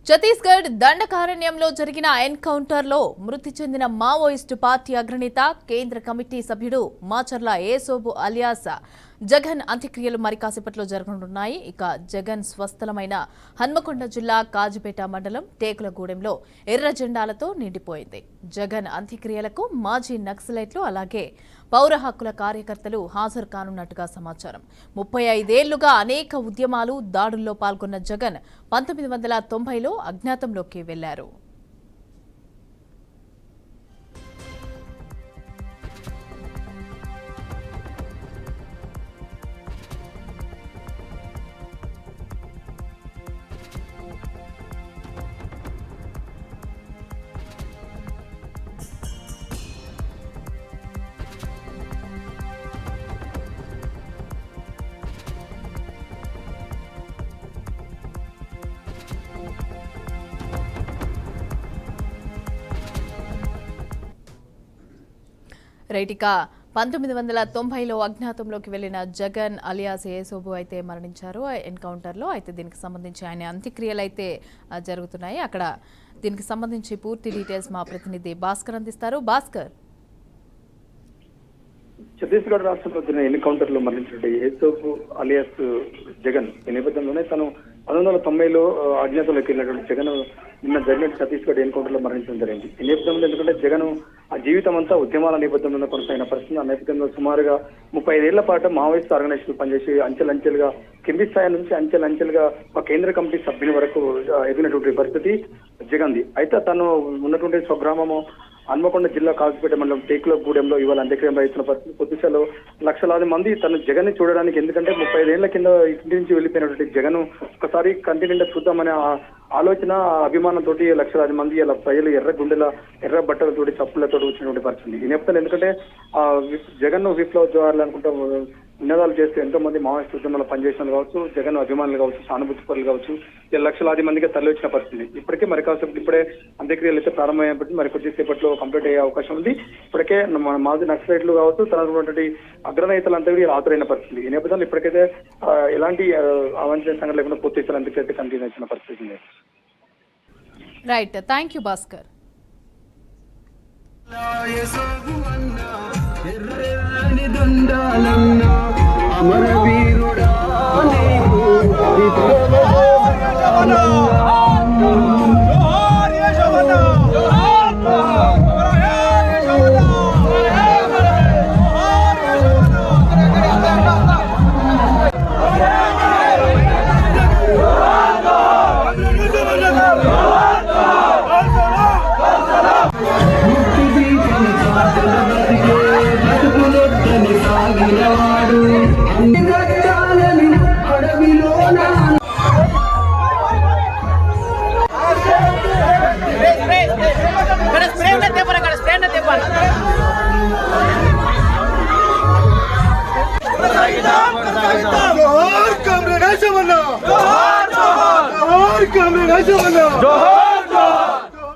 ఛత్తీస్గఢ్ దండకారణ్యంలో జరిగిన ఎన్కౌంటర్లో మృతి చెందిన మావోయిస్టు పార్టీ అగ్రనేత కేంద్ర కమిటీ సభ్యుడు మాచర్ల ఏసోబు అలియాస్ జగన్ అంత్యక్రియలు మరి కాసేపట్లో జరగనున్నాయి. ఇక జగన్ స్వస్థలమైన హన్మకొండ జిల్లా కాజిపేట మండలం టేకులగూడెంలో ఎర్ర జెండాలతో నిండిపోయింది. జగన్ అంత్యక్రియలకు మాజీ నక్సలైట్లు అలాగే పౌర హక్కుల కార్యకర్తలు హాజరు కానున్నట్టుగా సమాచారం. 35 ఏళ్లుగా అనేక ఉద్యమాలు దాడుల్లో పాల్గొన్న జగన్ 1990లో అజ్ఞాతంలోకి వెళ్లారు. రైట్, 1990లో అజ్ఞాతంలోకి వెళ్లిన జగన్ అలియాస్ ఏసోబు అయితే మరణించారు ఎన్కౌంటర్లో. అయితే దీనికి సంబంధించి ఆయన అంత్యక్రియలు అయితే జరుగుతున్నాయి. అక్కడ దీనికి సంబంధించి పూర్తి డీటెయిల్స్ మా ప్రతినిధి భాస్కర్ అందిస్తారు. భాస్కర్, ఛత్తీస్గఢ్ రాష్ట్రంలో జరిగిన ఎన్కౌంటర్ లో మరణించిన ఏసోబు అలియాస్ జగన్ ఈ నేపథ్యంలోనే తను 1990లో అజ్ఞాతంలోకి వెళ్ళినటువంటి జగన్ నిన్న జరిగిన ఛత్తీస్గఢ్ ఎన్కౌంటర్ లో మరణించడం జరిగింది. ఈ నేపథ్యంలో ఎందుకంటే జగన్ ఆ జీవితం అంతా ఉద్యమాల నేపథ్యంలో కొనసాగిన పరిస్థితి. ఆ నేపథ్యంలో సుమారుగా 35 ఏళ్ల పాటు మావోయిస్ట్ ఆర్గనైజేషన్ పనిచేసి అంచెలంచెలుగా కింది స్థాయి నుంచి అంచెలంచెలుగా ఒక కేంద్ర కమిటీ సభ్యుని వరకు ఎదిగినటువంటి పరిస్థితి జగన్ది. అయితే తను ఉన్నటువంటి స్వగ్రామము హన్మకొండ జిల్లా కాజిపేట మండలం టేకులగూడెంలో ఇవాళ అంత్యక్రియ రైతుల పరిస్థితి. పొద్దుశలో లక్షలాది మంది తను జగన్ ని చూడడానికి, ఎందుకంటే 35 ఏళ్ల కింద ఇంటి నుంచి వెళ్ళిపోయినటువంటి జగన్ ఒకసారి కంటి నిండా చూద్దామనే ఆలోచన అభిమానంతో లక్షలాది మంది ఇలా ప్రజలు ఎర్ర గుండెల ఎర్ర బట్టలతోటి చప్పులతో వచ్చినటువంటి పరిస్థితి. ఈ నేపథ్యంలో ఎందుకంటే జగన్ విప్లవ జవాహర్లు అనుకుంటా నినాదాలు చేస్తూ ఎంతో మంది మావోయిస్ట్ ఉద్యమంలో పనిచేసిన కావచ్చు, జగన్ అభిమానులు కావచ్చు, సానుభూతి పరులు కావచ్చు, లక్షలాది మందిగా తరలి వచ్చిన పరిస్థితి. ఇప్పటికే మరి కాసేపు ఇప్పుడే అంత్యక్రియలు అయితే ప్రారంభమైనప్పటికీ మరి కొద్దిసేపట్లో కంప్లీట్ అయ్యే అవకాశం ఉంది. ఇప్పటికే మాజీ నక్సలైట్లు కావచ్చు, తనటువంటి అగ్రనేతలంతా హాజరైన పరిస్థితి. ఈ నేపథ్యంలో ఇప్పటికైతే ఎలాంటి అవాంఛనీయ సంఘటన లేకుండా పూర్తి స్థాయి అంత్యక్రియ కంటిన్యూ అయిన పరిస్థితి ఉంది. Right, thank you Bhaskar. जोहार